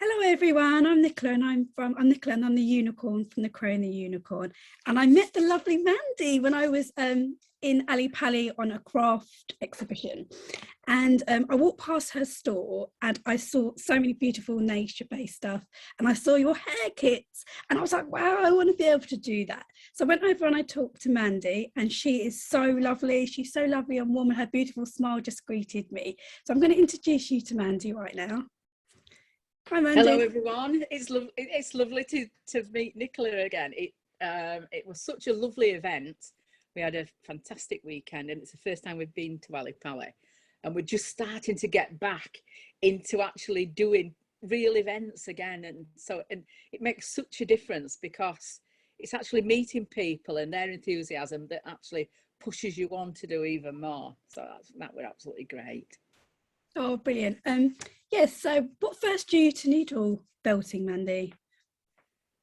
Hello everyone, I'm Nicola and I'm Nicola and I'm the unicorn from The Crow and the Unicorn. And I met the lovely Mandy when I was in Ali Pali on a craft exhibition. And I walked past her store and I saw so many beautiful nature-based stuff. And I saw your hair kits and I was like, wow, I want to be able to do that. So I went over and I talked to Mandy and she is so lovely. She's so lovely and warm and her beautiful smile just greeted me. So I'm going to introduce you to Mandy right now. Hi, Mandy. Hello everyone. It's lovely to meet Nicola again. It was such a lovely event. We had a fantastic weekend and it's the first time we've been to Ali Pali, and we're just starting to get back into actually doing real events again, and it makes such a difference because it's actually meeting people and their enthusiasm that actually pushes you on to do even more. So that was absolutely great. Oh, brilliant. Yes, so what first drew you to needle belting, Mandy?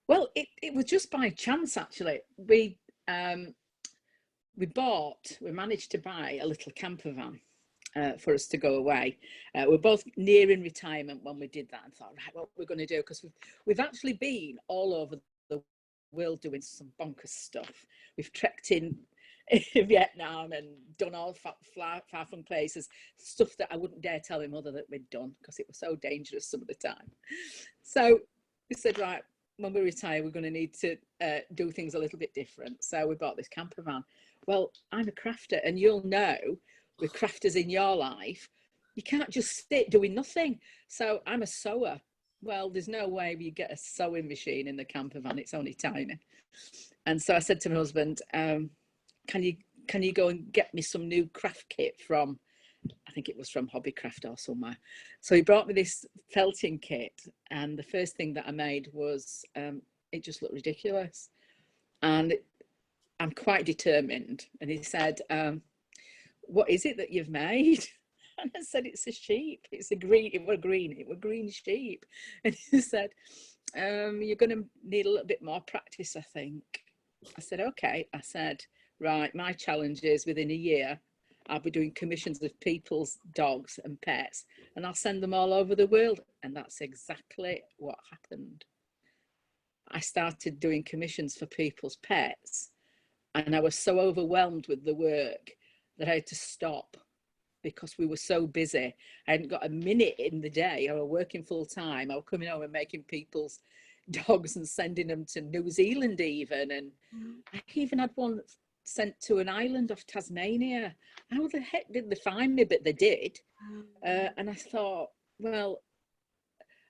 Well, it was just by chance, actually. We managed to buy a little camper van for us to go away. We're both nearing retirement when we did that and thought, right, what we're going to do, because we've actually been all over the world doing some bonkers stuff. We've trekked in Vietnam and done all far from places, stuff that I wouldn't dare tell my mother that we'd done because it was so dangerous some of the time. So we said, right, when we retire, we're going to need to do things a little bit different. So we bought this camper van. Well, I'm a crafter, and you'll know with crafters in your life, you can't just sit doing nothing. So I'm a sewer. Well, there's no way you get a sewing machine in the camper van. It's only tiny. And so I said to my husband, can you go and get me some new craft kit from, I think it was from Hobbycraft or somewhere. So he brought me this felting kit, and the first thing that I made was, it just looked ridiculous. And I'm quite determined. And he said, what is it that you've made? And I said, it's a sheep. It were green sheep. And he said, you're going to need a little bit more practice, I think. I said, okay. I said, right, my challenge is within a year, I'll be doing commissions of people's dogs and pets, and I'll send them all over the world. And that's exactly what happened. I started doing commissions for people's pets, and I was so overwhelmed with the work that I had to stop because we were so busy. I hadn't got a minute in the day. I was working full time. I was coming home and making people's dogs and sending them to New Zealand even. And I even had one sent to an island off Tasmania. How the heck did they find me? But they did. And I thought, well,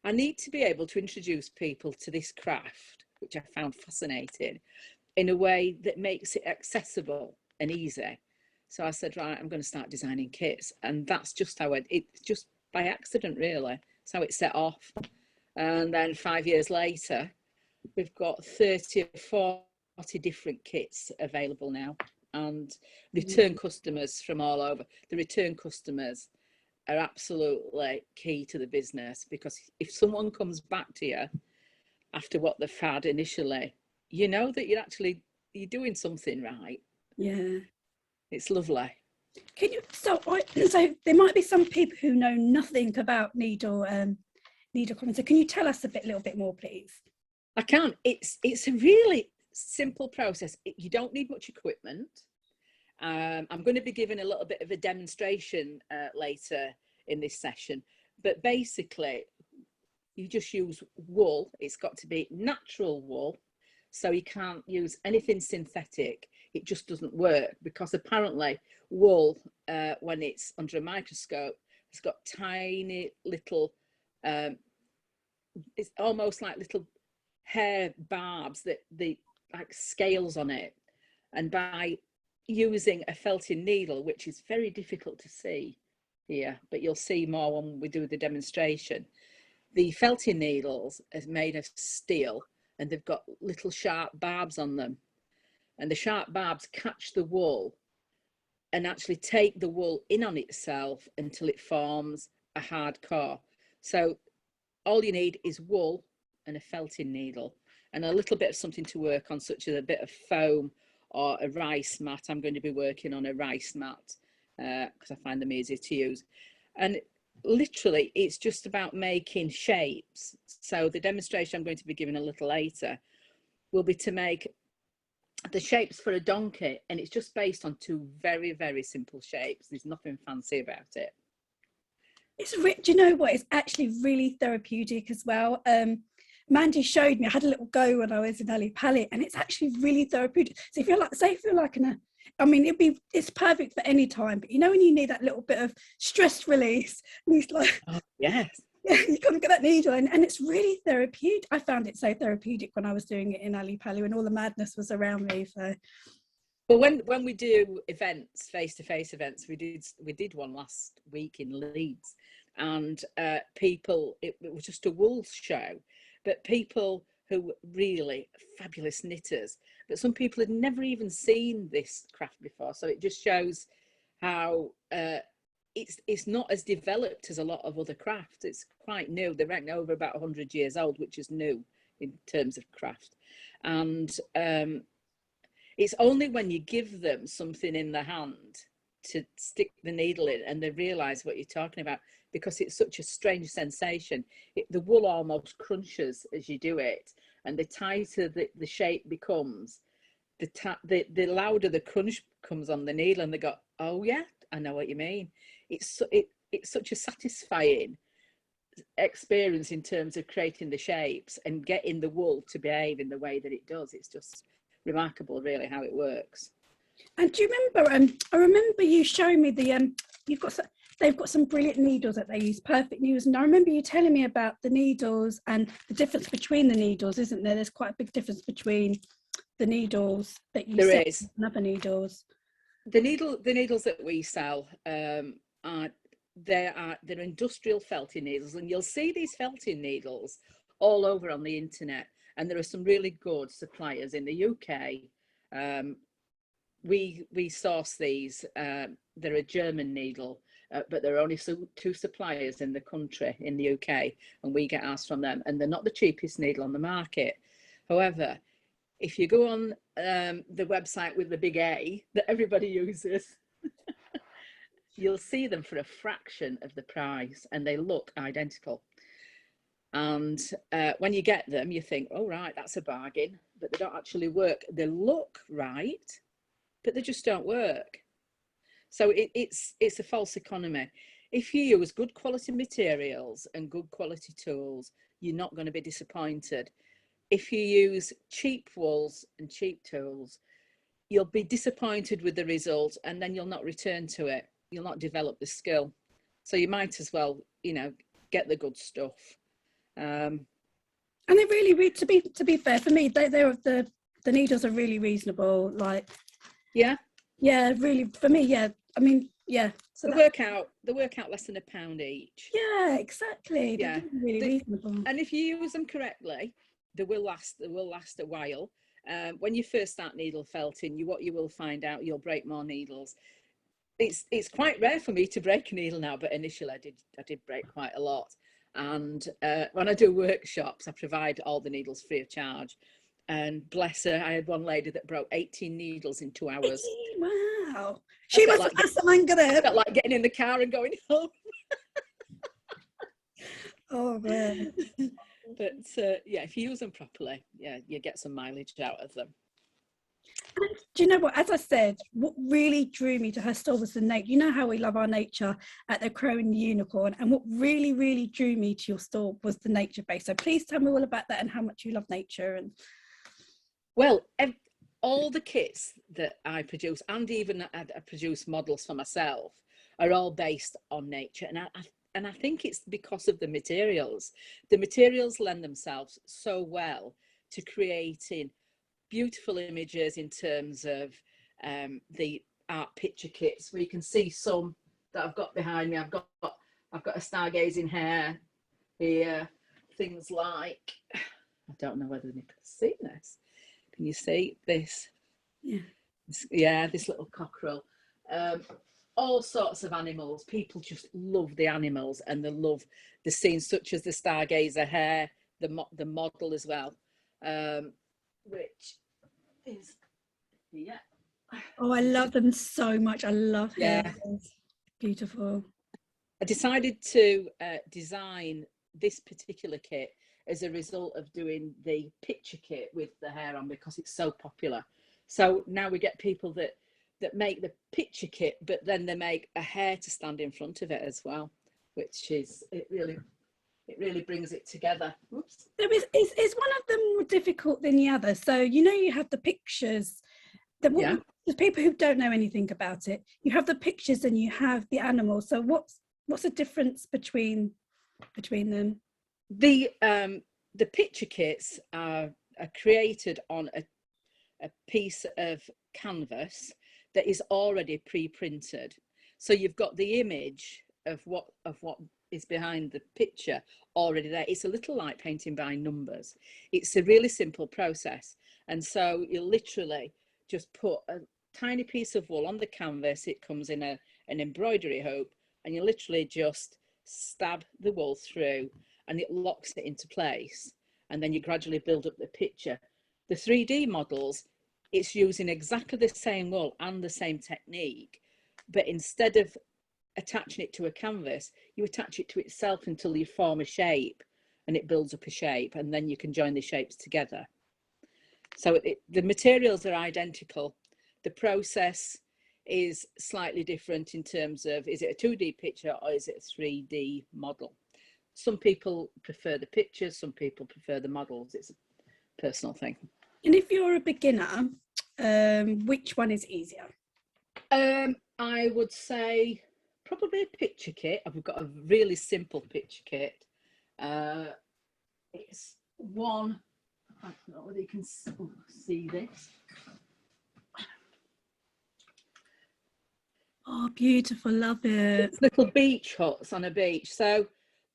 I need to be able to introduce people to this craft, which I found fascinating, in a way that makes it accessible and easy. So I said, right, I'm going to start designing kits. And that's just how it's just by accident, really. That's how it set off. And then 5 years later, we've got 30 or 40 different kits available now, and return customers from all over. The return customers are absolutely key to the business, because if someone comes back to you after what they've had initially, you know that you're doing something right. Yeah, it's lovely. Can you so there might be some people who know nothing about needle common. So can you tell us a little bit more, please? I can. It's a really simple process. You don't need much equipment. I'm going to be giving a little bit of a demonstration later in this session, but basically you just use wool. It's got to be natural wool, so you can't use anything synthetic. It just doesn't work, because apparently wool, when it's under a microscope, it's got tiny little, it's almost like little hair barbs, that like scales on it. And by using a felting needle, which is very difficult to see here, but you'll see more when we do the demonstration, the felting needles are made of steel, and they've got little sharp barbs on them, and the sharp barbs catch the wool and actually take the wool in on itself until it forms a hard core. So all you need is wool and a felting needle and a little bit of something to work on, such as a bit of foam or a rice mat. I'm going to be working on a rice mat because I find them easy to use. And literally, it's just about making shapes. So the demonstration I'm going to be giving a little later will be to make the shapes for a donkey, and it's just based on two very, very simple shapes. There's nothing fancy about it. It's do you know what? It's actually really therapeutic as well. Mandy showed me. I had a little go when I was in Ali Pali, and it's actually really therapeutic. So if you're like, say, if you're like in a, I mean, it's perfect for any time. But you know, when you need that little bit of stress release, and it's like, oh yes, yeah, you got to get that needle, and it's really therapeutic. I found it so therapeutic when I was doing it in Ali Pali, when all the madness was around me. So. But when we do events, face-to-face events, we did one last week in Leeds, and people, it was just a wool show, but people who were really fabulous knitters, but some people had never even seen this craft before. So it just shows how it's not as developed as a lot of other crafts. It's quite new. They reckon over about 100 years old, which is new in terms of craft. And it's only when you give them something in the hand to stick the needle in and they realise what you're talking about, because it's such a strange sensation. The wool almost crunches as you do it, and the tighter the shape becomes, the louder the crunch comes on the needle, and they go, oh yeah, I know what you mean. It's such a satisfying experience in terms of creating the shapes and getting the wool to behave in the way that it does. It's just remarkable, really, how it works. And do you remember? I remember you showing me the they've got some brilliant needles that they use, perfect needles. And I remember you telling me about the needles and the difference between the needles, isn't there? There's quite a big difference between the needles that you sell and other needles. The needles that we sell they're industrial felting needles, and you'll see these felting needles all over on the internet. And there are some really good suppliers in the UK. We source these. They're a German needle, but there are only two suppliers in the country, in the UK, and we get ours from them. And they're not the cheapest needle on the market. However, if you go on the website with the big A that everybody uses, you'll see them for a fraction of the price, and they look identical. And when you get them, you think, oh right, that's a bargain, but they don't actually work. They look right, but they just don't work. So it's a false economy. If you use good quality materials and good quality tools, you're not going to be disappointed. If you use cheap wools and cheap tools, you'll be disappointed with the result, and then you'll not return to it. You'll not develop the skill. So you might as well, get the good stuff. And they really, to be fair, for me, the needles are really reasonable. Like, yeah, really, for me, yeah. I mean, yeah. So they work out less than £1 each. Yeah, exactly. Yeah, they're really reasonable. And if you use them correctly, they will last a while. When you first start needle felting, what you will find out, you'll break more needles. It's quite rare for me to break a needle now, but initially I did break quite a lot. And when I do workshops, I provide all the needles free of charge. And bless her, I had one lady that broke 18 needles in 2 hours. Wow. She must have had some anger there. I felt like getting in the car and going home. Oh, man. But yeah, if you use them properly, yeah, you get some mileage out of them. And do you know what? As I said, what really drew me to her store was the nature. You know how we love our nature at the Crow and the Unicorn, and what really, really drew me to your store was the nature base. So please tell me all about that and how much you love nature. And well, all the kits that I produce, and even I produce models for myself, are all based on nature. And I think it's because of the materials. The materials lend themselves so well to creating beautiful images in terms of the art picture kits, where you can see some that I've got behind me. I've got a stargazing hare here, things like, I don't know whether you can see this. Can you see this? Yeah, this little cockerel. All sorts of animals. People just love the animals, and they love the scenes, such as the stargazer hare, the model as well, which is oh, I love them so much. I love hares. Beautiful. I decided to design this particular kit as a result of doing the picture kit with the hair on, because it's so popular. So now we get people that make the picture kit, but then they make a hair to stand in front of it as well, which is, it really brings it together. Oops. So is one of them more difficult than the other? So you have the pictures that Yeah. there's people who don't know anything about it. You have the pictures and you have the animal. So what's the difference between them? The picture kits are created on a piece of canvas that is already pre-printed. So you've got the image of what is behind the picture already there. It's a little like painting by numbers. It's a really simple process. And so you literally just put a tiny piece of wool on the canvas. It comes in an embroidery hoop, and you literally just stab the wool through and it locks it into place. And then you gradually build up the picture. The 3D models, it's using exactly the same wool and the same technique, but instead of attaching it to a canvas, you attach it to itself until you form a shape, and it builds up a shape, and then you can join the shapes together. So the materials are identical. The process is slightly different in terms of, is it a 2D picture or is it a 3D model? Some people prefer the pictures, some people prefer the models. It's a personal thing. And if you're a beginner, which one is easier? I would say probably a picture kit. I've got a really simple picture kit. It's one, I don't know whether you can see this. Oh, beautiful, love it. It's little beach huts on a beach. So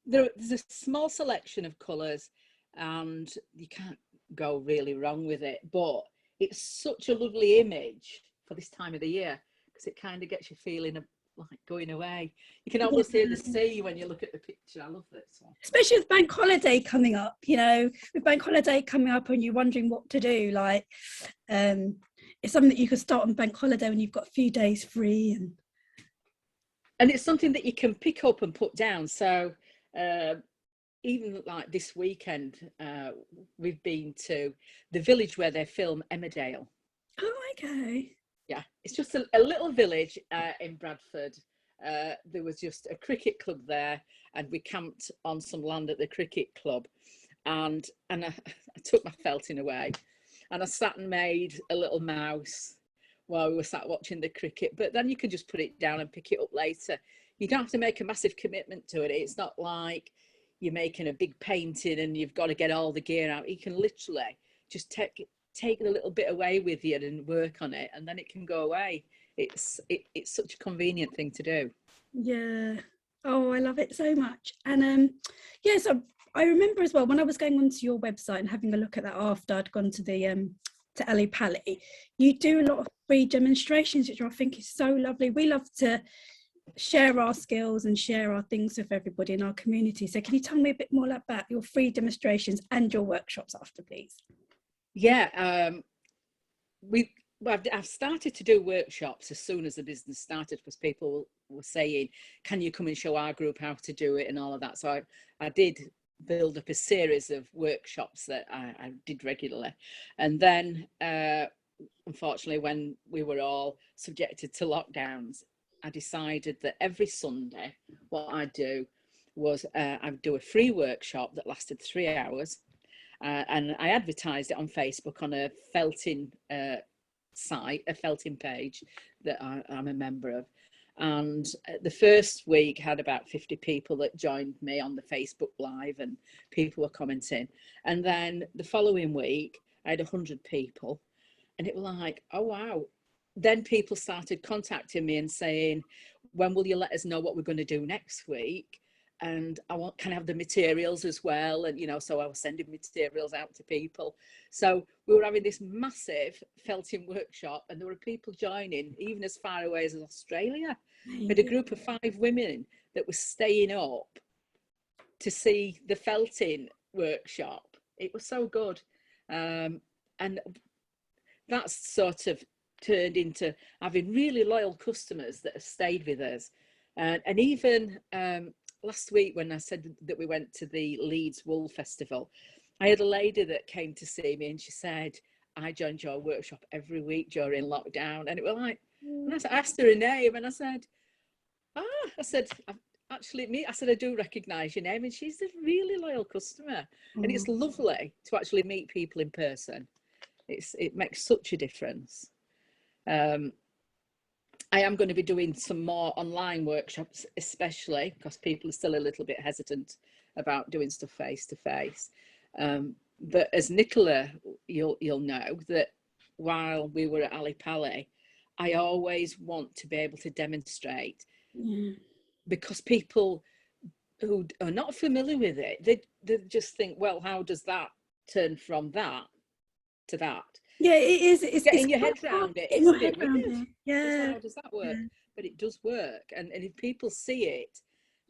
there's a small selection of colours, and you can't go really wrong with it. But it's such a lovely image for this time of the year, because it kind of gets you feeling like going away. You can almost hear the sea when you look at the picture. I love this one. Especially with bank holiday coming up, with bank holiday coming up and you're wondering what to do, like it's something that you could start on bank holiday when you've got a few days free. And it's something that you can pick up and put down. So even like this weekend, we've been to the village where they film Emmerdale. Oh, okay. Yeah, it's just a little village in Bradford. There was just a cricket club there, and we camped on some land at the cricket club, and I took my felting away, and I sat and made a little mouse while we were sat watching the cricket. But then you can just put it down and pick it up later. You don't have to make a massive commitment to it. It's not like you're making a big painting and you've got to get all the gear out. You can literally just take a little bit away with you and work on it, and then it can go away. It's such a convenient thing to do. Yeah. Oh, I love it so much. And so I remember as well, when I was going onto your website and having a look at that after I'd gone to the to Ali Pali, you do a lot of free demonstrations, which I think is so lovely. We love to share our skills and share our things with everybody in our community. So can you tell me a bit more about your free demonstrations and your workshops after, please? Yeah, I've started to do workshops as soon as the business started, because people were saying, can you come and show our group how to do it and all of that. So I did build up a series of workshops that I did regularly. And then unfortunately, when we were all subjected to lockdowns, I decided that every Sunday what I'd do was I'd do a free workshop that lasted 3 hours. And I advertised it on Facebook on a felting site, a felting page that I'm a member of. And the first week had about 50 people that joined me on the Facebook Live, and people were commenting. And then the following week, I had 100 people, and it was like, oh, wow. Then people started contacting me and saying, when will you let us know what we're going to do next week? And can I have the materials as well? And, so I was sending materials out to people. So we were having this massive felting workshop, and there were people joining, even as far away as Australia. We had a group of 5 women that were staying up to see the felting workshop. It was so good. And that's sort of turned into having really loyal customers that have stayed with us. And even last week when I said that we went to the Leeds Wool Festival, I had a lady that came to see me and she said, I joined your workshop every week during lockdown. And it was like, and I asked her a name and I said, I said, I said, I do recognise your name. And she's a really loyal customer. And it's lovely to actually meet people in person. It makes such a difference. I am going to be doing some more online workshops, especially because people are still a little bit hesitant about doing stuff face to face. But as Nicola, you'll know that while we were at Ali Pali, I always want to be able to demonstrate, because people who are not familiar with it, they just think, well, how does that turn from that to that? Yeah, it is. It's getting your head around it. It's a bit weird. Yeah. How does that work? Yeah. But it does work. And if people see it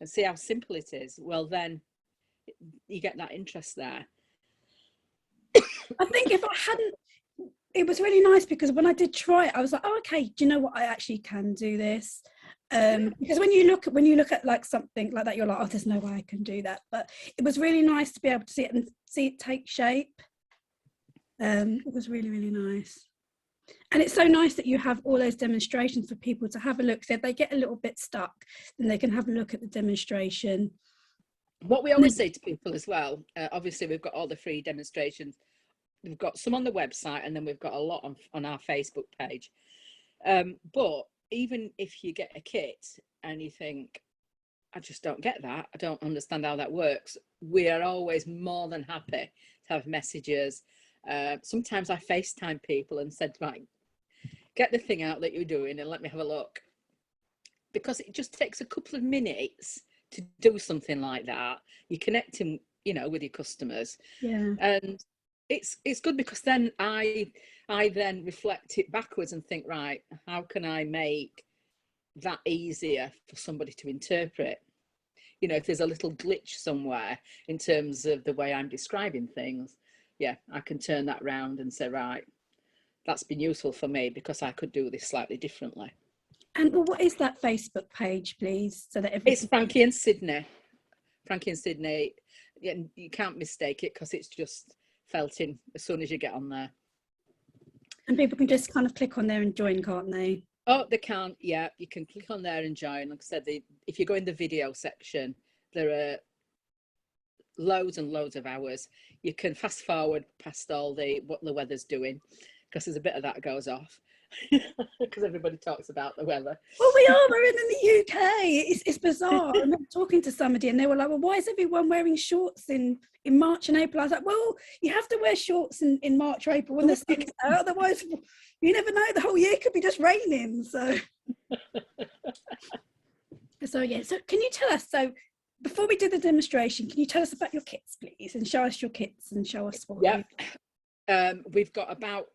and see how simple it is, well, then you get that interest there. I think if I hadn't, it was really nice because when I did try it, I was like, oh, okay, do you know what? I actually can do this. Because when you look at like something like that, you're like, oh, there's no way I can do that. But it was really nice to be able to see it and see it take shape. It was really, really nice. And it's so nice that you have all those demonstrations for people to have a look. So if they get a little bit stuck, then they can have a look at the demonstration. What we always say to people as well, obviously we've got all the free demonstrations. We've got some on the website and then we've got a lot on our Facebook page. But even if you get a kit and you think, I just don't get that, I don't understand how that works, we are always more than happy to have messages. Sometimes I FaceTime people and said, right, get the thing out that you're doing and let me have a look. Because it just takes a couple of minutes to do something like that. You're connecting, with your customers. Yeah. And it's good because then I then reflect it backwards and think, right, how can I make that easier for somebody to interpret? If there's a little glitch somewhere in terms of the way I'm describing things, yeah, I can turn that round and say, right, that's been useful for me because I could do this slightly differently. And what is that Facebook page, please? So that it's Frankie and Sidney. Frankie and Sidney. Yeah, you can't mistake it because it's just felt in as soon as you get on there. And people can just kind of click on there and join, can't they? Oh, they can. Yeah, you can click on there and join. Like I said, if you go in the video section, there are loads and loads of hours. You can fast forward past all what the weather's doing, because there's a bit of that goes off because everybody talks about the weather. Well, we're in the UK. It's bizarre. I remember talking to somebody and they were like, well, why is everyone wearing shorts in March and April? I was like, well, you have to wear shorts in March or April when the sun's out, otherwise you never know, the whole year could be just raining. So yeah, so can you tell us, so before we do the demonstration, can you tell us about your kits, please, and show us your kits and show us what we've got about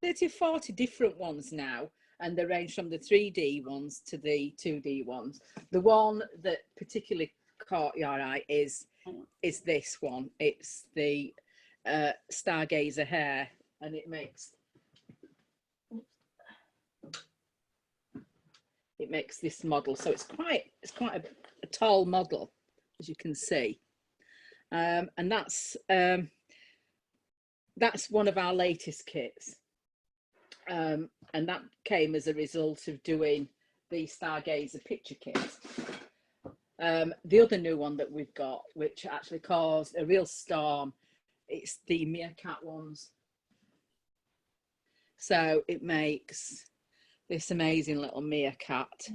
30 or 40 different ones now, and they range from the 3D ones to the 2D ones. The one that particularly caught your eye is this one. It's the Stargazer hair, and it makes this model. So it's quite a tall model, as you can see, and that's one of our latest kits. And that came as a result of doing the Stargazer picture kit. The other new one that we've got, which actually caused a real storm, it's the meerkat ones. So it makes this amazing little meerkat.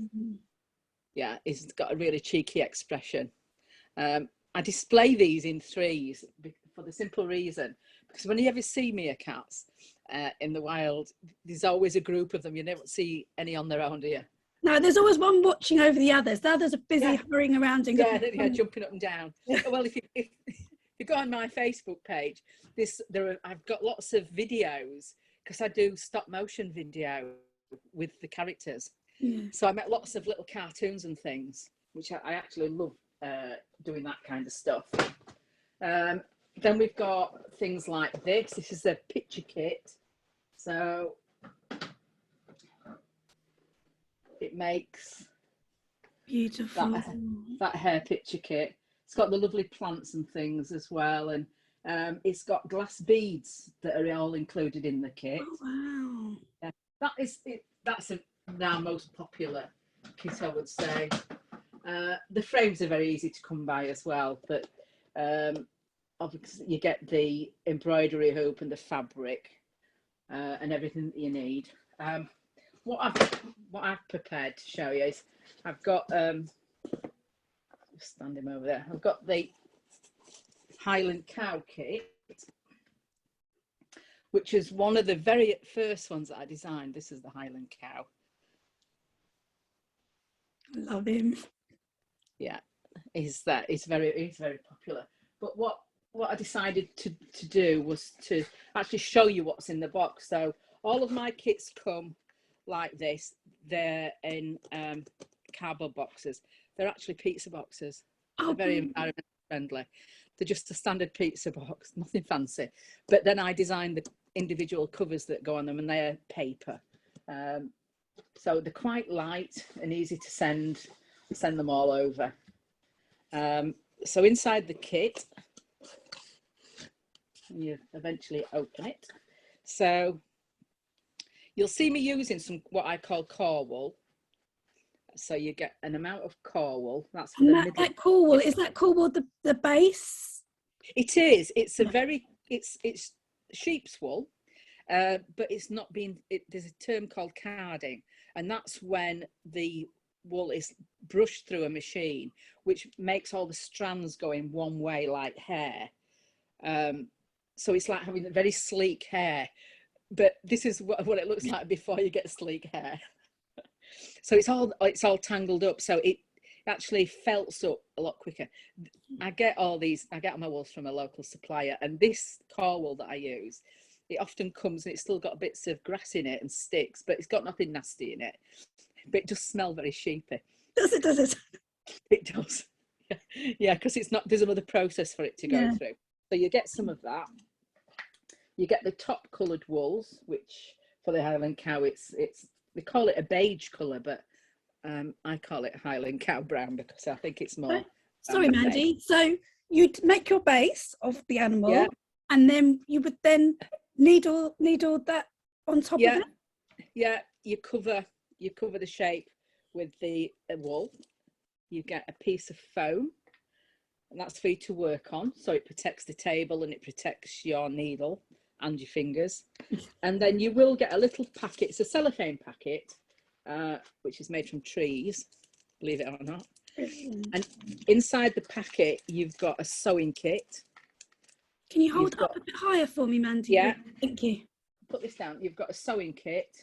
Yeah, it's got a really cheeky expression. I display these in threes for the simple reason, because when you ever see meerkats in the wild, there's always a group of them. You never see any on their own, do you? No, there's always one watching over the others. The others are busy hurrying around and jumping up and down. Well, if you go on my Facebook page, I've got lots of videos, because I do stop motion video with the characters. So I make lots of little cartoons and things, which I actually love doing that kind of stuff. Then we've got things like this. This is a picture kit. So it makes Beautiful. That hair picture kit. It's got the lovely plants and things as well, and it's got glass beads that are all included in the kit. Oh, wow. Yeah, that is it. That's our most popular kit, I would say. The frames are very easy to come by as well, but obviously you get the embroidery hoop and the fabric and everything that you need. What I've prepared to show you is I've got stand him over there. I've got the Highland Cow kit, which is one of the very first ones that I designed. This is the Highland Cow. Love him. Yeah, he's very popular. But what I decided to do was to actually show you what's in the box. So all of my kits come like this. They're in cardboard boxes. They're actually pizza boxes. They're very environment friendly. They're just a standard pizza box, nothing fancy. But then I designed the individual covers that go on them, and they're paper. So they're quite light and easy to send them all over. So inside the kit, you eventually open it. So you'll see me using some what I call core wool. So you get an amount of core wool. That's for the middle. That core wool, is that core wool the base? It is. It's a very it's sheep's wool, but it's not being. There's a term called carding, and that's when the wool is brushed through a machine, which makes all the strands go in one way like hair. So it's like having very sleek hair, but this is what it looks like before you get sleek hair. So it's all tangled up, so it actually felts up a lot quicker. I get all my wools from a local supplier, and this core wool that I use, it often comes and it's still got bits of grass in it and sticks, but it's got nothing nasty in it. But it does smell very sheepy. Does it? It does. Yeah, because there's another process for it to go through. So you get some of that. You get the top coloured wools, which for the Highland Cow, they call it a beige colour, but I call it Highland Cow brown because I think it's more. Sorry, Mandy. So you'd make your base of the animal, and then you would then needle that on top of it. Yeah, you cover the shape with the wool. You get a piece of foam, and that's for you to work on, so it protects the table and it protects your needle and your fingers. And then you will get a little packet. It's a cellophane packet, which is made from trees, believe it or not. And inside the packet, you've got a sewing kit. Can you hold it up a bit higher for me, Mandy? Yeah. Thank you. Put this down. You've got a sewing kit,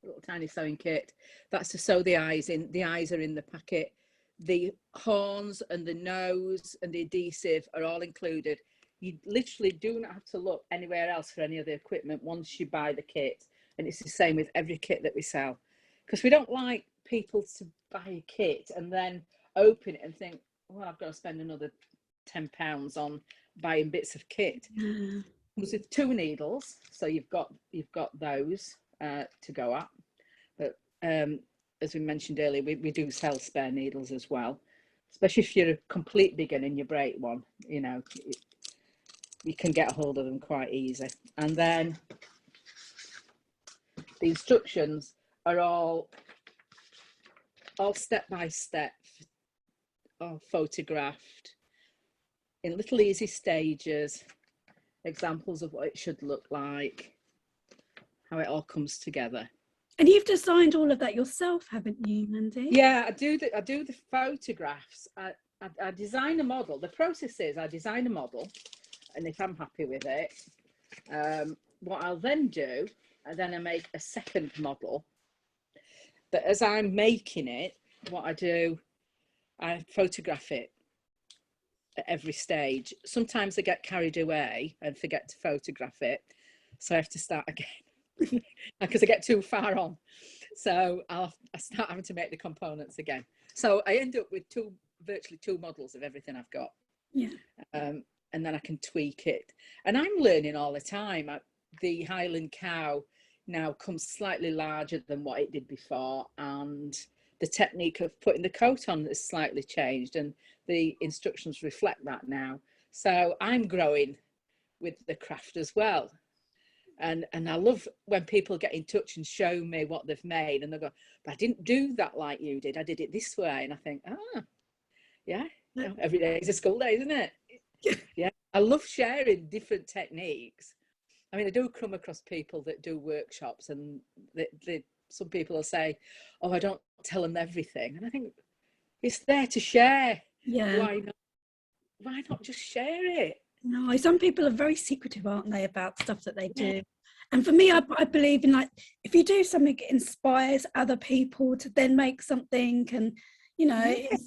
a little tiny sewing kit. That's to sew the eyes in. The eyes are in the packet. The horns and the nose and the adhesive are all included. You literally do not have to look anywhere else for any other equipment once you buy the kit. And it's the same with every kit that we sell, because we don't like people to buy a kit and then open it and think, well, I've got to spend another £10 on buying bits of kit. Comes with 2 needles, so you've got those to go at. But as we mentioned earlier, we do sell spare needles as well, especially if you're a complete beginner and you break one. You know, you can get a hold of them quite easy. And then the instructions are all step by step, all photographed in little easy stages, examples of what it should look like, how it all comes together. And you've designed all of that yourself, haven't you, Mandy? Yeah, I do the photographs. I design a model. The process is I design a model, and if I'm happy with it, what I'll then do, I make a second model. But as I'm making it, what I do, I photograph it at every stage. Sometimes I get carried away and forget to photograph it, so I have to start again because I get too far on. So I start having to make the components again. So I end up with virtually two models of everything I've got. Yeah. And then I can tweak it. And I'm learning all the time. The Highland Cow now comes slightly larger than what it did before, and the technique of putting the coat on has slightly changed, and the instructions reflect that now. So I'm growing with the craft as well. And I love when people get in touch and show me what they've made, and they go, but I didn't do that like you did. I did it this way. And I think, yeah, you know, every day is a school day, isn't it? Yeah. I love sharing different techniques. I mean, I do come across people that do workshops, and some people will say, oh, I don't tell them everything. And I think it's there to share. Yeah. Why not just share it? No, some people are very secretive, aren't they, about stuff that they do. And for me, I believe in, like, if you do something, it inspires other people to then make something, and you know, it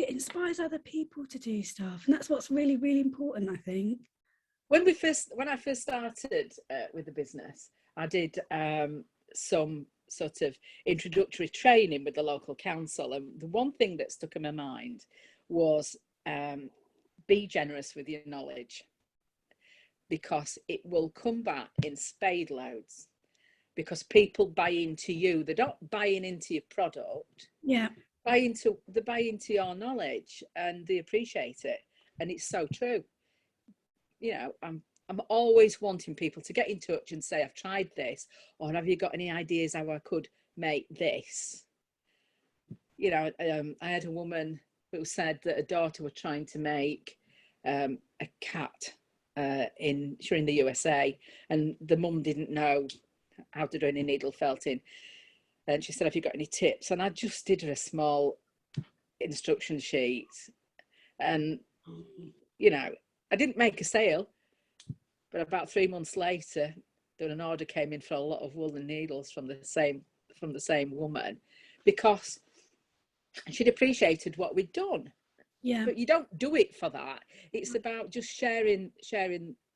inspires other people to do stuff, and that's what's really, really important, I think. When I first started with the business, I did some sort of introductory training with the local council, and the one thing that stuck in my mind was be generous with your knowledge, because it will come back in spade loads, because people buy into you. They're not buying into your product. Yeah. They buy into your knowledge, and they appreciate it. And it's so true. You know, I'm always wanting people to get in touch and say, I've tried this, or have you got any ideas how I could make this? You know, I had a woman who said that her daughter was trying to make a cat in the USA, and the mum didn't know how to do any needle felting, and she said, have you got any tips? And I just did her a small instruction sheet, and you know, I didn't make a sale, but about 3 months later, then an order came in for a lot of woolen needles from the same woman, because she'd appreciated what we'd done. Yeah. But you don't do it for that. It's about just sharing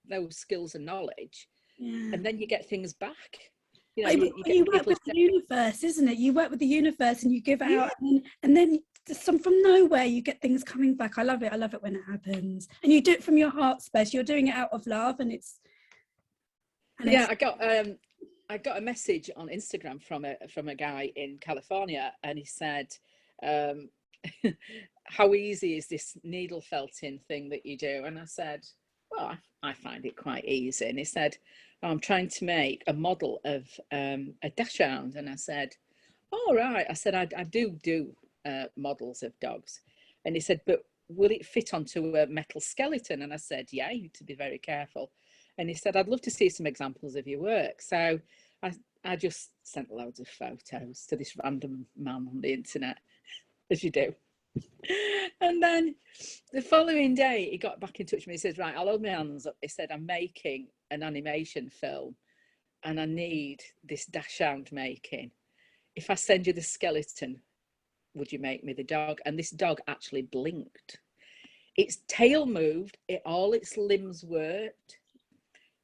those skills and knowledge, and then you get things back. You know, you work with the universe, isn't it? You work with the universe, and you give out, and then from nowhere you get things coming back. I love it when it happens, and you do it from your heart space. You're doing it out of love, and it's. I got a message on Instagram from a guy in California, and he said, how easy is this needle felting thing that you do? And I said, well, I find it quite easy. And he said, I'm trying to make a model of a dachshund. And I said, all right. I said, I do models of dogs. And he said, but will it fit onto a metal skeleton? And I said, yeah, you have to be very careful. And he said, I'd love to see some examples of your work. So I just sent loads of photos to this random man on the internet, as you do. And then the following day, he got back in touch with me. He says, right, I'll hold my hands up. He said, I'm making an animation film, and I need this dachshund making. If I send you the skeleton, would you make me the dog? And this dog actually blinked. Its tail moved. All its limbs worked.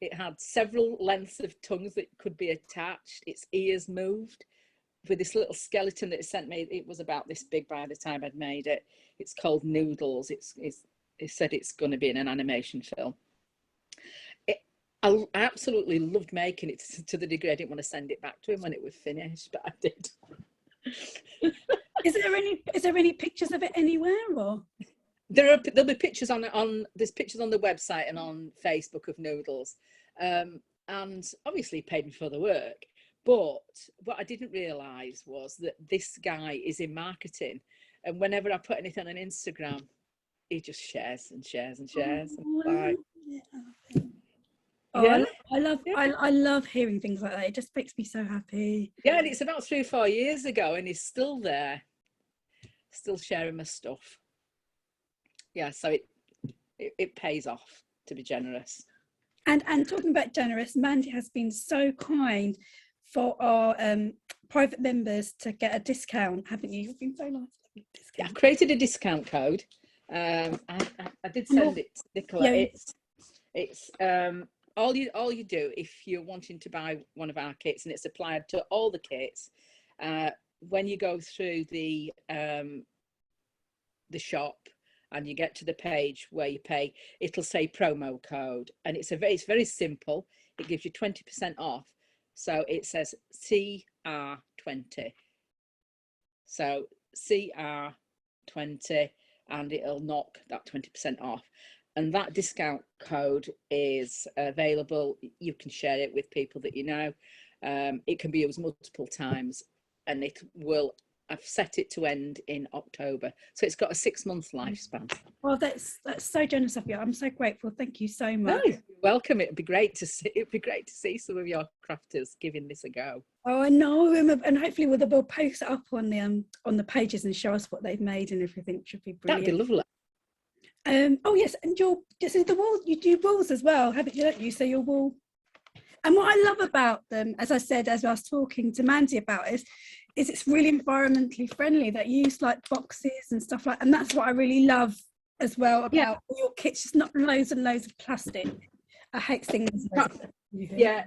It had several lengths of tongues that could be attached. Its ears moved. With this little skeleton that it sent me, it was about this big by the time I'd made it. It's called Noodles. It said it's going to be in an animation film. I absolutely loved making it, to the degree I didn't want to send it back to him when it was finished, but I did. Is there any pictures of it anywhere, or? There'll be pictures there's pictures on the website and on Facebook of Noodles, and obviously paid me for the work. But what I didn't realise was that this guy is in marketing, and whenever I put anything on Instagram, he just shares and shares and shares. I love hearing things like that. It just makes me so happy. Yeah, and it's about 3 or 4 years ago, and he's still there, still sharing my stuff. Yeah, so it pays off to be generous. And talking about generous, Mandy has been so kind for our private members to get a discount, haven't you? You've been so nice. Yeah, I've created a discount code. I did send it to Nicola. Yeah. It's all you do if you're wanting to buy one of our kits, and it's applied to all the kits. When you go through the shop and you get to the page where you pay, it'll say promo code, and it's very simple. It gives you 20% off. So it says CR20. So CR20, and it'll knock that 20% off. And that discount code is available. You can share it with people that you know. It can be used multiple times, and it will. I've set it to end in October, so it's got a 6-month lifespan. Well, that's so generous of you. I'm so grateful. Thank you so much. No, you're welcome. It'd be great to see. It'd be great to see some of your crafters giving this a go. Oh, I know, and hopefully we'll post it up on the pages and show us what they've made and everything. Should be brilliant. That'd be lovely. Oh yes, and this is the wall. You do walls as well, haven't you? Don't you? So your wall. And what I love about them, as I said, as I was talking to Mandy about, is it's really environmentally friendly. That you use like boxes and stuff like, and that's what I really love as well about your kits. It's not loads and loads of plastic. I hate things. Yeah,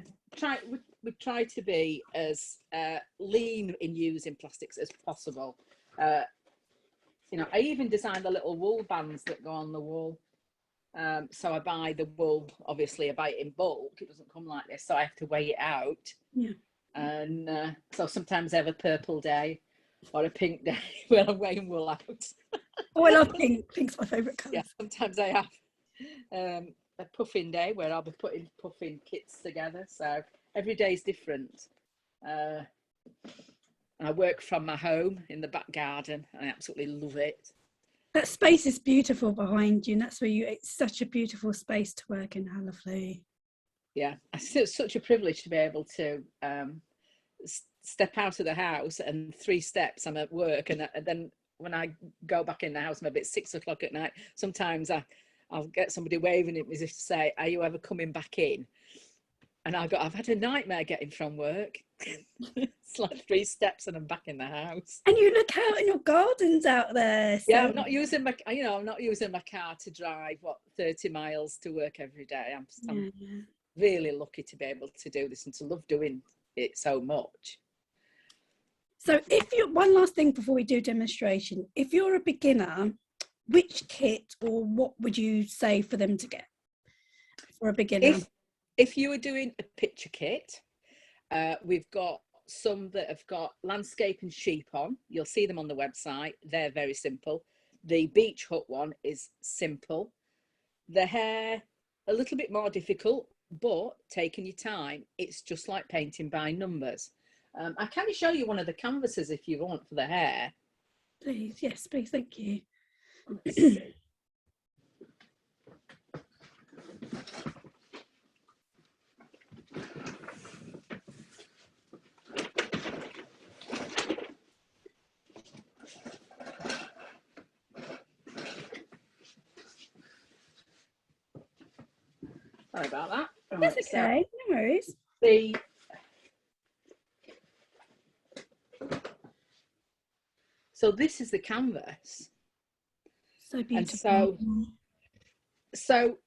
we try to be as lean in using plastics as possible. You know, I even designed the little wool bands that go on the wall. So I buy the wool, obviously I buy it in bulk. It doesn't come like this, so I have to weigh it out. Yeah. And so sometimes I have a purple day or a pink day where I'm weighing wool out. Oh, I love pink. Pink's my favourite colour. Yeah, sometimes I have a puffing day where I'll be putting puffing kits together. So every day is different. I work from my home in the back garden. I absolutely love it. That space is beautiful behind you, and that's where it's such a beautiful space to work in. How lovely. Yeah, it's such a privilege to be able to step out of the house, and 3 steps I'm at work, and then when I go back in the house maybe at 6 o'clock at night, sometimes I'll get somebody waving at me as if to say, are you ever coming back in? And I've had a nightmare getting from work. It's like 3 steps and I'm back in the house. And you look out in your gardens out there. So. Yeah, I'm not using my car to drive 30 miles to work every day. I'm really lucky to be able to do this and to love doing it so much. So one last thing before we do demonstration, if you're a beginner, which kit or what would you say for them to get for a beginner? If you were doing a picture kit, we've got some that have got landscape and sheep on. You'll see them on the website. They're very simple. The beach hut one is simple. The hair, a little bit more difficult, but taking your time. It's just like painting by numbers. I can show you one of the canvases if you want for the hair. Please, yes, please, thank you. Sorry about that. That's okay, no worries. So this is the canvas. So beautiful. And so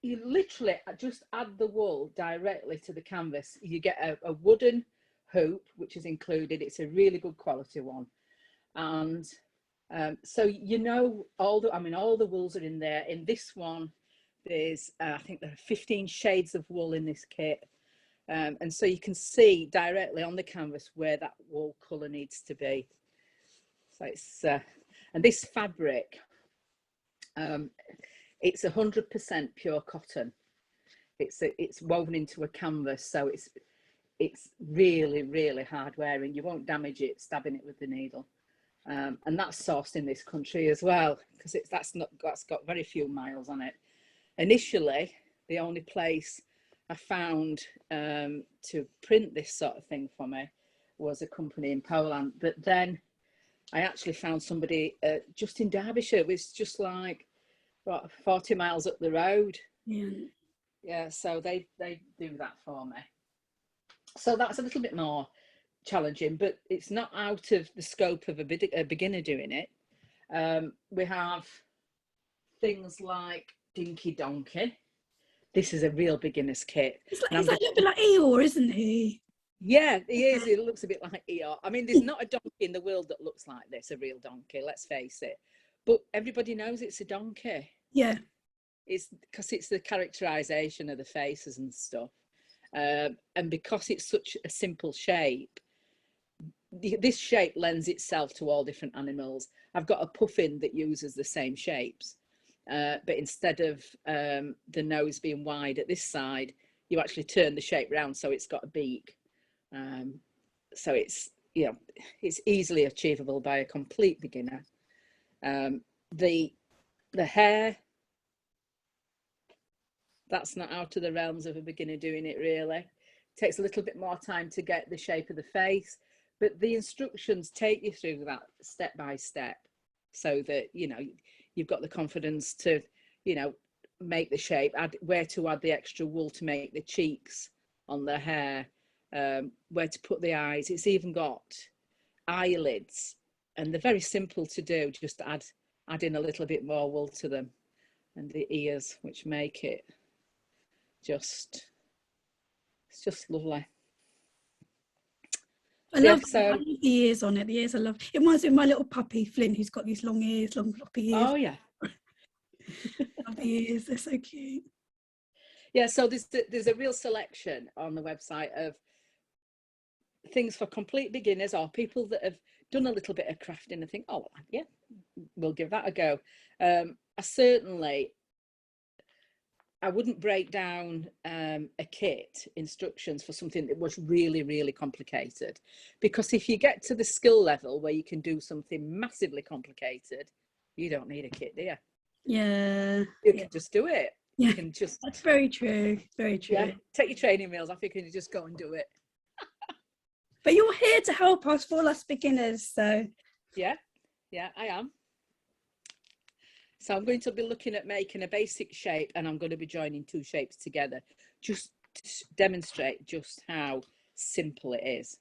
you literally just add the wool directly to the canvas. You get a wooden hoop, which is included. It's a really good quality one. And so you know all the wools are in there. In this one, there's I think there are 15 shades of wool in this kit. And so you can see directly on the canvas where that wool colour needs to be. So it's and this fabric, it's 100% pure cotton. It's woven into a canvas, so it's really, really hard wearing. You won't damage it stabbing it with the needle. And that's sourced in this country as well, because that's got very few miles on it. Initially, the only place I found to print this sort of thing for me was a company in Poland, but then I actually found somebody just in Derbyshire. It was just like 40 miles up the road. Yeah, so they do that for me. So that's a little bit more challenging, but it's not out of the scope of a beginner doing it. We have things like Dinky Donkey. This is a real beginner's kit. He's like a little bit like Eeyore, isn't he? Yeah, he is. He looks a bit like Eeyore. I mean, there's not a donkey in the world that looks like this, a real donkey, let's face it. But everybody knows it's a donkey. Yeah. It's because it's the characterization of the faces and stuff. And because it's such a simple shape, this shape lends itself to all different animals. I've got a puffin that uses the same shapes, but instead of the nose being wide at this side, you actually turn the shape round so it's got a beak. So it's, you know, it's easily achievable by a complete beginner. The hair, that's not out of the realms of a beginner doing it, really. It takes a little bit more time to get the shape of the face, but the instructions take you through that step by step, so that, you know, you've got the confidence to, you know, make the shape, add where to add the extra wool to make the cheeks on the hair, where to put the eyes. It's even got eyelids, and they're very simple to do, just add in a little bit more wool to them, and the ears, which make it it's just lovely. I love the ears on it. The ears I love. It reminds me of my little puppy Flint, who's got these long ears, long floppy ears. Oh yeah. Love the ears, they're so cute. Yeah, so there's a real selection on the website of things for complete beginners or people that have done a little bit of crafting and think, oh yeah, we'll give that a go. I wouldn't break down a kit instructions for something that was really, really complicated, because if you get to the skill level where you can do something massively complicated, you don't need a kit, do you? Yeah, you can just do it. Yeah, you can just, that's very true, very true. Yeah, take your training wheels off, you can just go and do it. But you're here to help us, for all us beginners, so yeah, I am. So I'm going to be looking at making a basic shape, and I'm going to be joining two shapes together, just to demonstrate just how simple it is.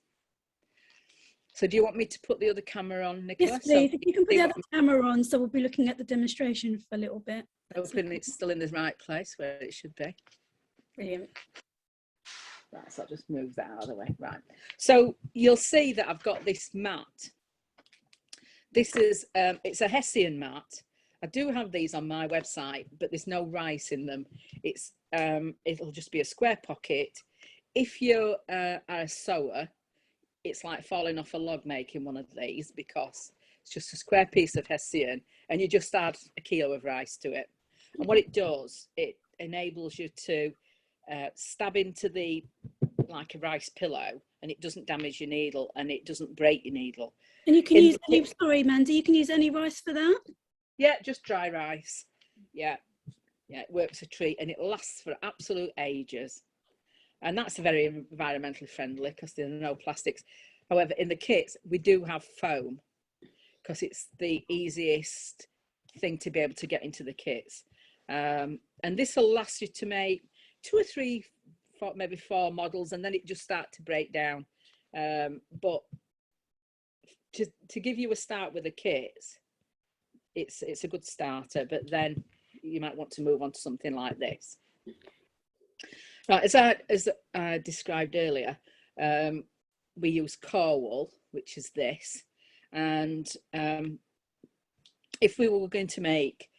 So do you want me to put the other camera on, Nicola? Yes, please. So if you can put the other camera on, so we'll be looking at the demonstration for a little bit. Hoping it's still in the right place where it should be. Brilliant. Right, so I'll just move that out of the way. Right. So you'll see that I've got this mat. This is, it's a Hessian mat. I do have these on my website, but there's no rice in them. It's, it'll just be a square pocket. If you are a sewer, it's like falling off a log making one of these, because it's just a square piece of Hessian, and you just add a kilo of rice to it. And what it does, it enables you to stab into the, like a rice pillow, and it doesn't damage your needle, and it doesn't break your needle. And you can use any, sorry Mandy, you can use any rice for that? Yeah, just dry rice. Yeah, it works a treat, and it lasts for absolute ages. And that's very environmentally friendly because there are no plastics. However, in the kits, we do have foam because it's the easiest thing to be able to get into the kits. And this will last you to make 2 or 3, maybe 4 models, and then it just starts to break down. But to give you a start with the kits, it's a good starter, but then you might want to move on to something like this. Right, as I described earlier, we use core wool, which is this, and if we were going to make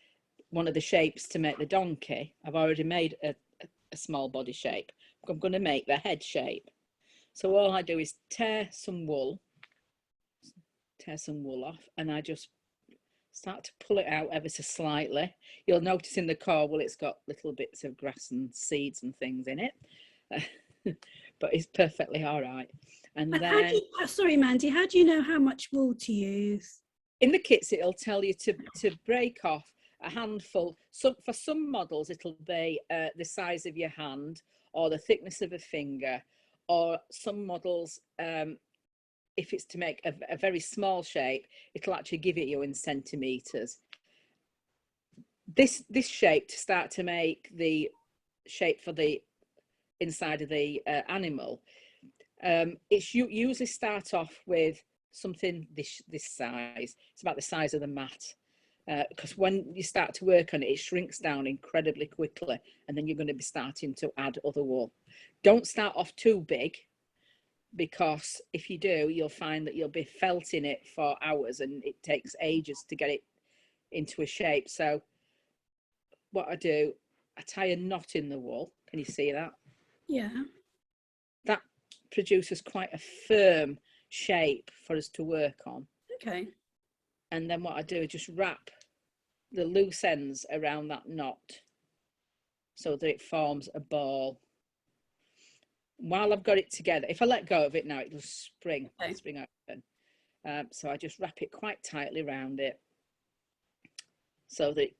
one of the shapes to make the donkey, I've already made a small body shape. I'm going to make the head shape. So all I do is tear some wool off, and I just start to pull it out ever so slightly. You'll notice in the core wool it's got little bits of grass and seeds and things in it, but it's perfectly all right. And then, sorry Mandy, how do you know how much wool to use? In the kits it'll tell you to break off a handful. So for some models it'll be the size of your hand or the thickness of a finger, or some models, if it's to make a very small shape, it'll actually give it you in centimeters. This shape, to start to make the shape for the inside of the animal, it's usually start off with something this size. It's about the size of the mat, because when you start to work on it, it shrinks down incredibly quickly, and then you're going to be starting to add other wool. Don't start off too big, because if you do, you'll find that you'll be felting it for hours, and it takes ages to get it into a shape. So what I do, I tie a knot in the wool. Can you see that? Yeah. That produces quite a firm shape for us to work on. Okay. And then what I do is just wrap the loose ends around that knot so that it forms a ball. While I've got it together, if I let go of it now, it'll spring open. So I just wrap it quite tightly around it so that it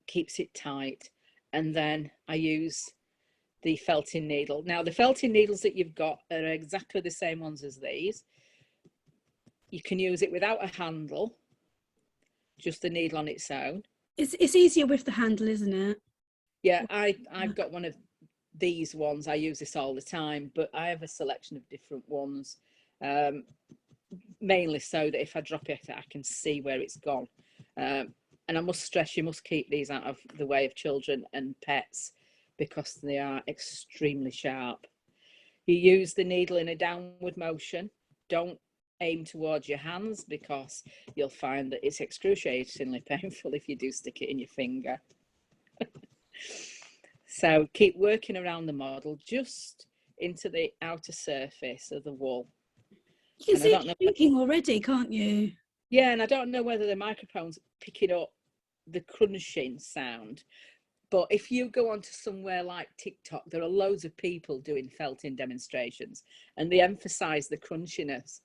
keeps it tight. And then I use the felting needle. Now, the felting needles that you've got are exactly the same ones as these. You can use it without a handle, just the needle on its own. It's easier with the handle, isn't it? Yeah, I've got one of these ones. I use this all the time, but I have a selection of different ones, mainly so that if I drop it, I can see where it's gone. And I must stress, you must keep these out of the way of children and pets because they are extremely sharp. You use the needle in a downward motion. Don't aim towards your hands because you'll find that it's excruciatingly painful if you do stick it in your finger. So keep working around the model just into the outer surface of the wool. You can see it shrinking already, can't you? Yeah, and I don't know whether the microphone's picking up the crunching sound, but if you go onto somewhere like TikTok, there are loads of people doing felting demonstrations, and they emphasize the crunchiness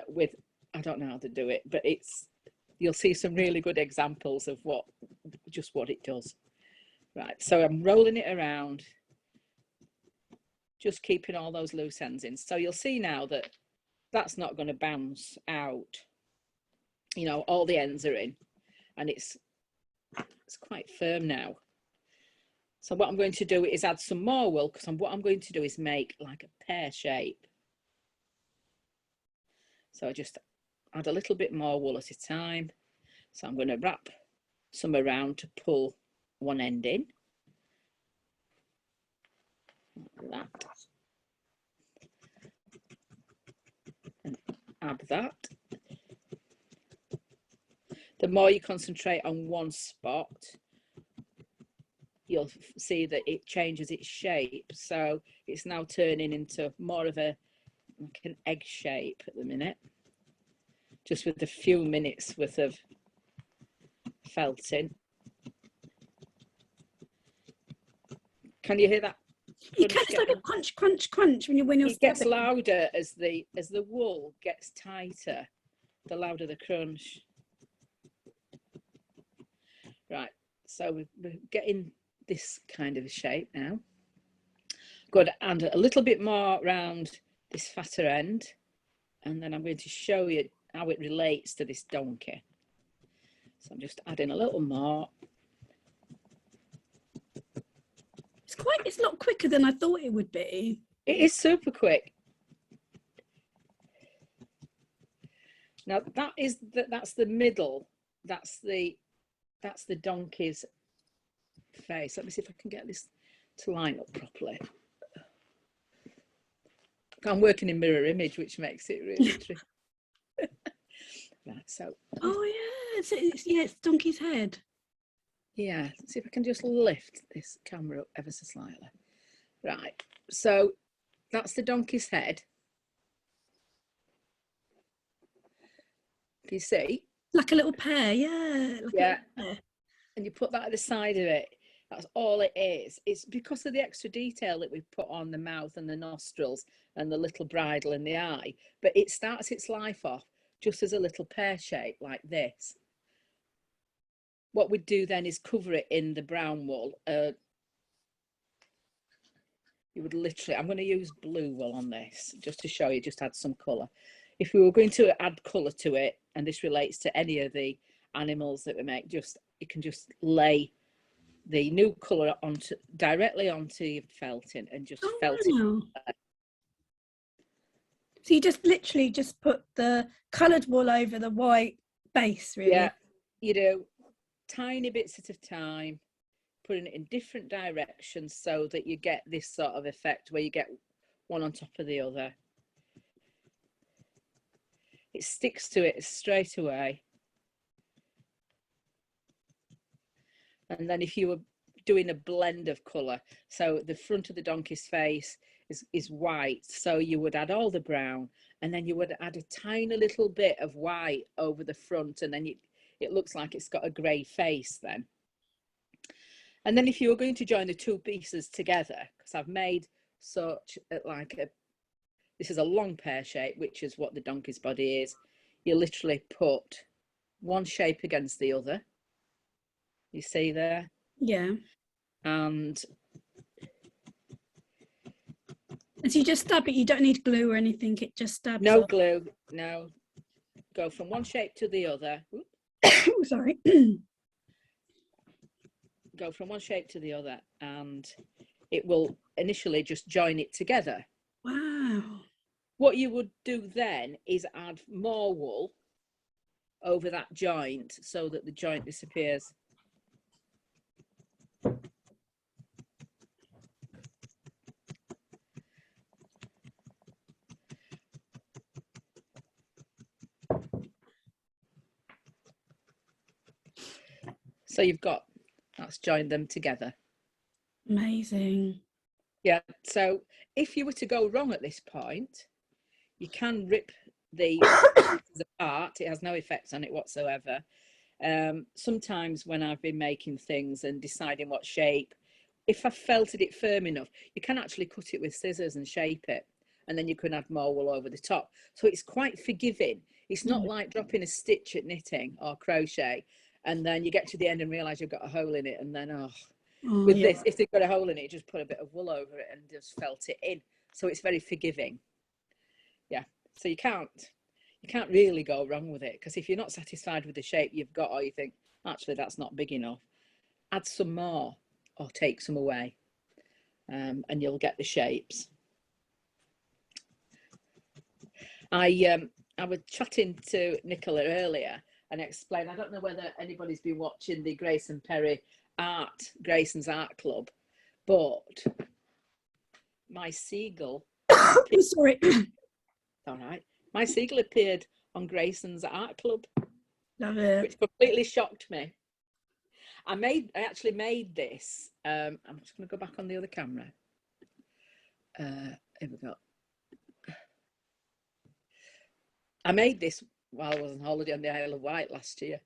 with, I don't know how to do it, but you'll see some really good examples of what it does. Right, so I'm rolling it around, just keeping all those loose ends in. So you'll see now that that's not going to bounce out. You know, all the ends are in, and it's quite firm now. So what I'm going to do is add some more wool, because what I'm going to do is make like a pear shape. So I just add a little bit more wool at a time. So I'm going to wrap some around to pull one end in. Like that. And add that. The more you concentrate on one spot, you'll see that it changes its shape. So it's now turning into more of like an egg shape at the minute, just with a few minutes worth of felting. Can you hear that? You can. It's like a crunch, crunch, crunch when you're. It gets louder as the wool gets tighter. The louder the crunch. Right. So we're getting this kind of a shape now. Good, and a little bit more around this fatter end, and then I'm going to show you how it relates to this donkey. So I'm just adding a little more. It's a lot quicker than I thought it would be. It is super quick. Now that's the middle. That's the donkey's face. Let me see if I can get this to line up properly. I'm working in mirror image, which makes it really tricky. Right, so. Oh yeah, it's donkey's head. Yeah, let's see if I can just lift this camera up ever so slightly. Right, so that's the donkey's head. Can you see? Like a little pear, yeah. Yeah, and you put that at the side of it. That's all it is. It's because of the extra detail that we've put on the mouth and the nostrils and the little bridle and the eye. But it starts its life off just as a little pear shape like this. What we'd do then is cover it in the brown wool. You would literally, I'm going to use blue wool on this just to show you, just add some colour. If we were going to add colour to it, and this relates to any of the animals that we make, you can just lay the new colour directly onto your felting and just felt it. So you just literally just put the coloured wool over the white base, really? Yeah, you do, tiny bits at a time, putting it in different directions so that you get this sort of effect where you get one on top of the other. It sticks to it straight away. And then if you were doing a blend of colour, so the front of the donkey's face is white. So you would add all the brown, and then you would add a tiny little bit of white over the front, and then it looks like it's got a grey face then. And then if you were going to join the two pieces together, because I've made such this is a long pear shape, which is what the donkey's body is. You literally put one shape against the other. You see there? Yeah. And so you just stab it, you don't need glue or anything, it just stabs no off. glue, no. Go from one shape to the other. Sorry. Go from one shape to the other, and it will initially just join it together. Wow. What you would do then is add more wool over that joint so that the joint disappears. So that's joined them together. Amazing. Yeah, so if you were to go wrong at this point, you can rip the pieces apart. It has no effect on it whatsoever. Sometimes when I've been making things and deciding what shape, if I felted it firm enough, you can actually cut it with scissors and shape it, and then you can add more wool over the top. So it's quite forgiving. It's not like dropping a stitch at knitting or crochet, and then you get to the end and realise you've got a hole in it, and then with this, if they've got a hole in it, you just put a bit of wool over it and just felt it in. So it's very forgiving. Yeah, so you can't really go wrong with it, because if you're not satisfied with the shape you've got, or you think actually that's not big enough, add some more or take some away, and you'll get the shapes. I was chatting to Nicola earlier and explained, I don't know whether anybody's been watching the Grayson Perry Grayson's Art Club, but my seagull Sorry. all right, my seagull appeared on Grayson's Art Club. Love it. Which completely shocked me. I actually made this. I'm just going to go back on the other camera. Here we go. I made this while I was on holiday on the Isle of Wight last year,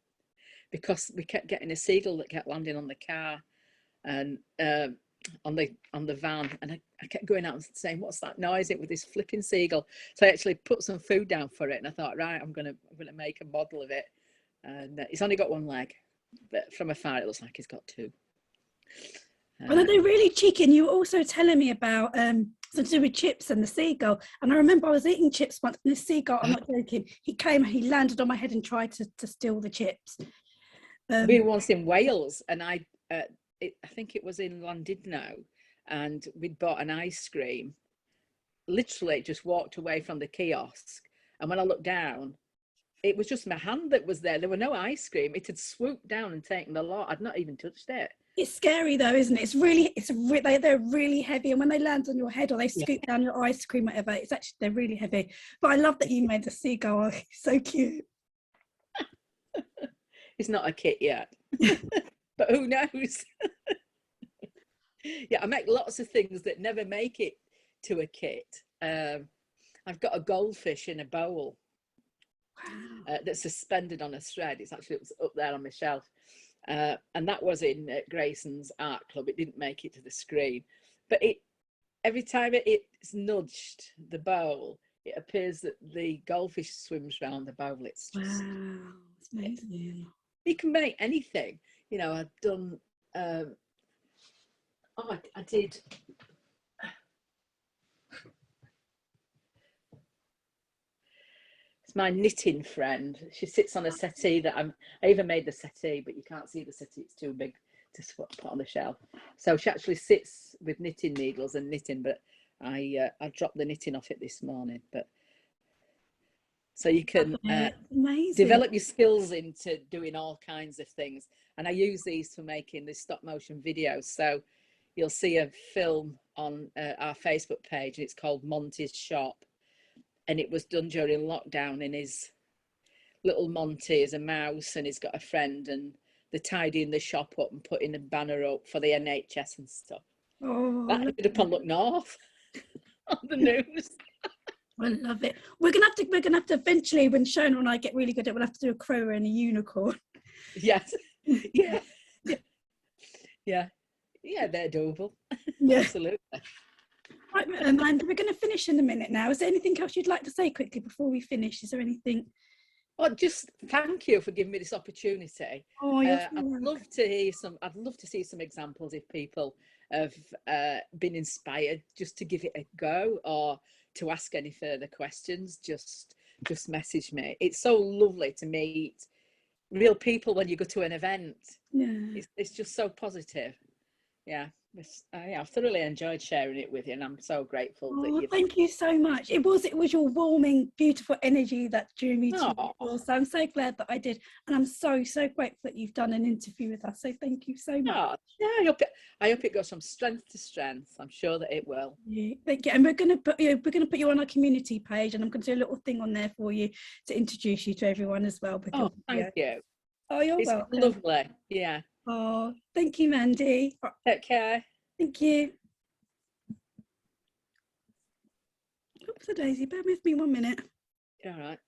because we kept getting a seagull that kept landing on the car and on the van, and I kept going out and saying, "What's that noise?" It was this flipping seagull. So I actually put some food down for it, and I thought, right, I'm gonna make a model of it. And it's only got one leg, but from afar it looks like it's got two. Well, they're really cheeky. And you were also telling me about something to do with chips and the seagull. And I remember I was eating chips once, and the seagull, I'm not joking, he came and he landed on my head and tried to steal the chips. We were once in Wales, and I think it was in Llandudno, and we'd bought an ice cream. Literally just walked away from the kiosk, and when I looked down, it was just my hand that was there. There were no ice cream. It had swooped down and taken the lot. I'd not even touched it. It's scary though, isn't it? They're really heavy, and when they land on your head or they scoop down your ice cream, whatever, they're really heavy. But I love that you made the seagull. It's so cute. It's not a kit yet, but who knows? Yeah, I make lots of things that never make it to a kit. I've got a goldfish in a bowl. Wow. That's suspended on a thread. It was up there on my shelf. And that was in Grayson's Art Club. It didn't make it to the screen, but every time it's nudged the bowl, it appears that the goldfish swims around the bowl. It's just, wow, it's amazing. You can make anything. You know, I've done. I did. It's my knitting friend. She sits on a settee that I even made the settee, but you can't see the settee. It's too big to put on the shelf. So she actually sits with knitting needles and knitting, but I dropped the knitting off it this morning. But so you can develop your skills into doing all kinds of things. And I use these for making the stop motion videos. So you'll see a film on our Facebook page, and it's called Monty's Shop. And it was done during lockdown, and his little Monty is a mouse, and he's got a friend, and they're tidying the shop up and putting a banner up for the NHS and stuff. Oh, that ended up on Look North. on the news. I love it. We're gonna have to eventually, when Shona and I get really good at it, we'll have to do a crow and a unicorn. Yes. Yeah. Yeah. Yeah, they're doable. Yeah. Absolutely. Right, Amanda, we're going to finish in a minute now. Is there anything else you'd like to say quickly before we finish? Is there anything? Well, just thank you for giving me this opportunity. Oh, you're I'd love to hear some. I'd love to see some examples if people have been inspired just to give it a go or to ask any further questions. Just message me. It's so lovely to meet real people when you go to an event. Yeah. It's just so positive. Yeah. I've thoroughly enjoyed sharing it with you, and I'm so grateful that you've. Thank you so much. It was your warming, beautiful energy that drew me to Oh. you. So I'm so glad that I did, and I'm so grateful that you've done an interview with us. So thank you so much. Oh, yeah, I hope it goes from strength to strength. I'm sure that it will. Yeah, thank you. And we're going to put you on our community page, and I'm going to do a little thing on there for you to introduce you to everyone as well. Oh, thank you. Oh, you're It's welcome. lovely. Yeah. Oh, thank you, Mandy. Take care. Thank you. Oops, a daisy. Bear with me 1 minute. All right.